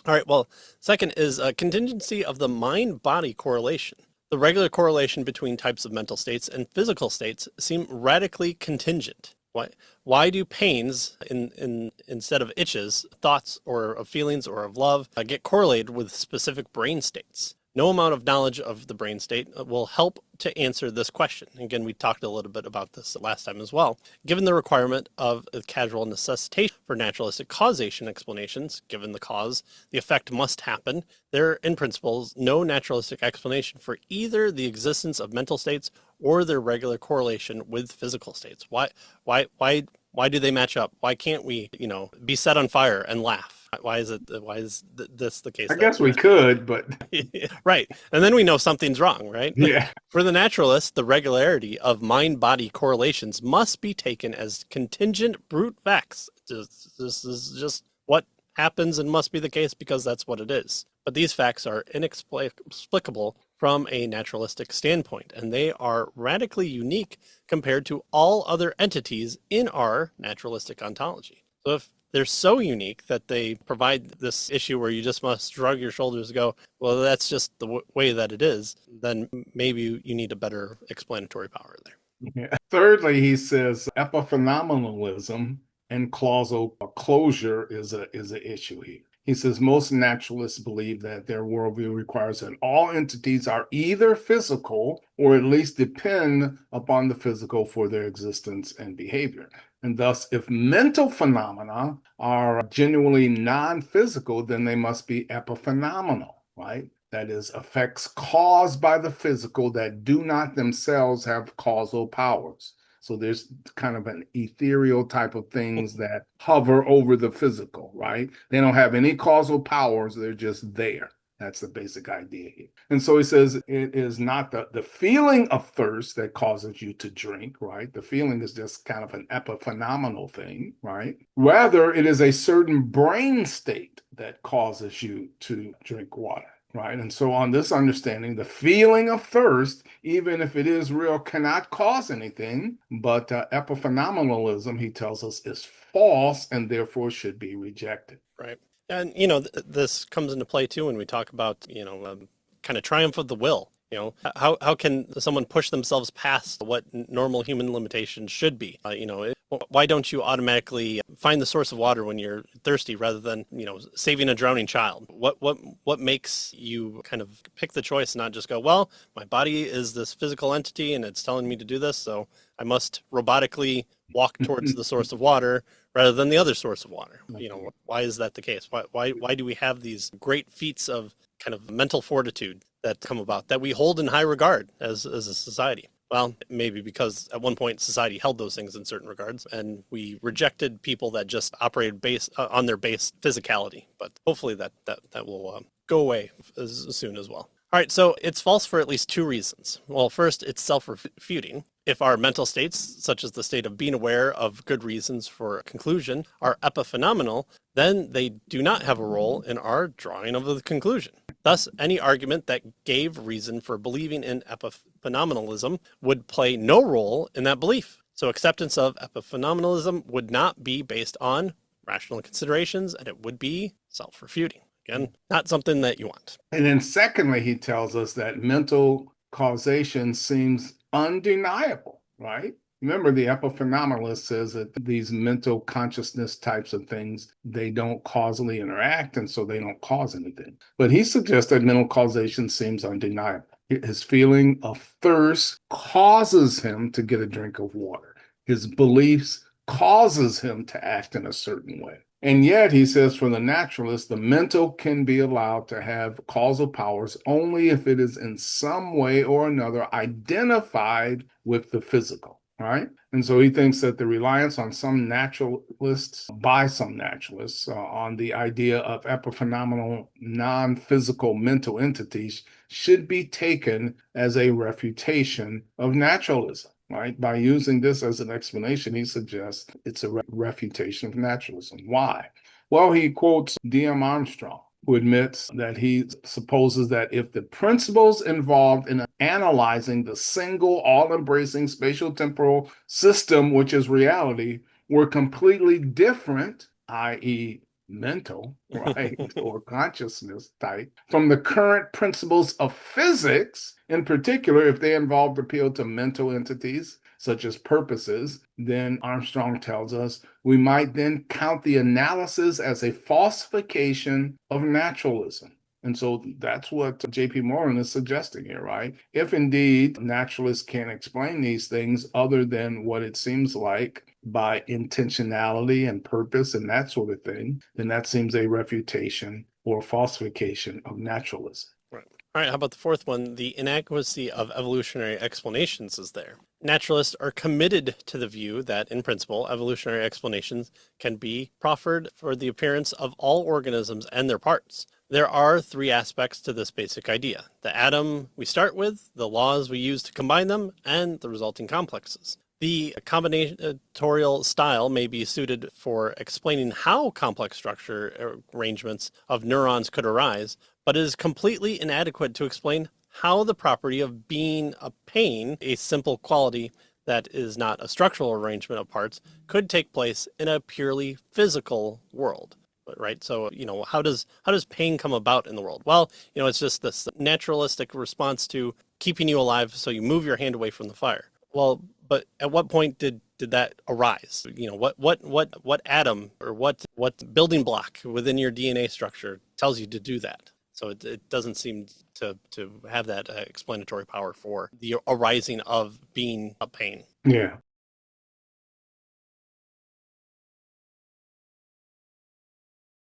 All right. Well, second is a contingency of the mind-body correlation. The regular correlation between types of mental states and physical states seem radically contingent. Why do pains instead of itches, thoughts or of feelings or of love get correlated with specific brain states? No amount of knowledge of the brain state will help to answer this question. Again, we talked a little bit about this last time as well. Given the requirement of a causal necessitation for naturalistic causation explanations, given the cause, the effect must happen. There, in principle, is no naturalistic explanation for either the existence of mental states or their regular correlation with physical states. Why do they match up? Why can't we, be set on fire and laugh? Why is this the case I that guess we could, but right. And then we know something's wrong, right? yeah. For the naturalist, the regularity of mind-body correlations must be taken as contingent brute facts. This is just what happens and must be the case because that's what it is. But these facts are inexplicable from a naturalistic standpoint, and they are radically unique compared to all other entities in our naturalistic ontology. So if they're so unique that they provide this issue where you just must shrug your shoulders and go, well, that's just the way that it is, then maybe you need a better explanatory power there. Yeah. Thirdly, he says epiphenomenalism and causal closure is an issue here. He says most naturalists believe that their worldview requires that all entities are either physical or at least depend upon the physical for their existence and behavior. And thus, if mental phenomena are genuinely non-physical, then they must be epiphenomenal, right? That is, effects caused by the physical that do not themselves have causal powers. So there's kind of an ethereal type of things that hover over the physical, right? They don't have any causal powers, they're just there. That's the basic idea here. And so he says it is not the feeling of thirst that causes you to drink, right? The feeling is just kind of an epiphenomenal thing, right? Rather, it is a certain brain state that causes you to drink water. Right. And so, on this understanding, the feeling of thirst, even if it is real, cannot cause anything. But epiphenomenalism, he tells us, is false and therefore should be rejected. Right. And, this comes into play too when we talk about, kind of triumph of the will. How can someone push themselves past what normal human limitations should be? Why don't you automatically find the source of water when you're thirsty rather than, saving a drowning child? What makes you kind of pick the choice, not just go, well, my body is this physical entity and it's telling me to do this, so I must robotically walk towards the source of water rather than the other source of water. Why is that the case? Why do we have these great feats of kind of mental fortitude that come about that we hold in high regard as a society? Well, maybe because at one point society held those things in certain regards, and we rejected people that just operated on their base physicality. But hopefully that will go away as soon as well. All right, so it's false for at least two reasons. Well, first, it's self-refuting. If our mental states, such as the state of being aware of good reasons for a conclusion, are epiphenomenal, then they do not have a role in our drawing of the conclusion. Thus, any argument that gave reason for believing in epiphenomenalism would play no role in that belief. So acceptance of epiphenomenalism would not be based on rational considerations, and it would be self-refuting. Again, not something that you want. And then, secondly, he tells us that mental causation seems undeniable, right? Remember, the epiphenomenalist says that these mental consciousness types of things, they don't causally interact, and so they don't cause anything. But he suggests that mental causation seems undeniable. His feeling of thirst causes him to get a drink of water. His beliefs causes him to act in a certain way. And yet, he says, for the naturalist, the mental can be allowed to have causal powers only if it is in some way or another identified with the physical, right? And so he thinks that the reliance on some naturalists, by some naturalists, on the idea of epiphenomenal non-physical mental entities should be taken as a refutation of naturalism. Right? By using this as an explanation, he suggests it's a refutation of naturalism. Why? Well, he quotes D.M. Armstrong, who admits that he supposes that if the principles involved in analyzing the single, all-embracing spatial-temporal system, which is reality, were completely different, i.e., mental, right, or consciousness type, from the current principles of physics, in particular, if they involved appeal to mental entities such as purposes, then Armstrong tells us we might then count the analysis as a falsification of naturalism. And so that's what J.P. Moreland is suggesting here, right? If indeed naturalists can't explain these things other than what it seems like by intentionality and purpose and that sort of thing, then that seems a refutation or falsification of naturalism. Right. All right, how about the fourth one? The inadequacy of evolutionary explanations is there. Naturalists are committed to the view that, in principle, evolutionary explanations can be proffered for the appearance of all organisms and their parts. There are three aspects to this basic idea: the atom we start with, the laws we use to combine them, and the resulting complexes. The combinatorial style may be suited for explaining how complex structure arrangements of neurons could arise, but it is completely inadequate to explain how the property of being a pain, a simple quality that is not a structural arrangement of parts, could take place in a purely physical world. Right. So, how does pain come about in the world? Well, it's just this naturalistic response to keeping you alive. So you move your hand away from the fire. Well, but at what point did that arise? What atom or what building block within your DNA structure tells you to do that? So it doesn't seem to have that explanatory power for the arising of being a pain. Yeah.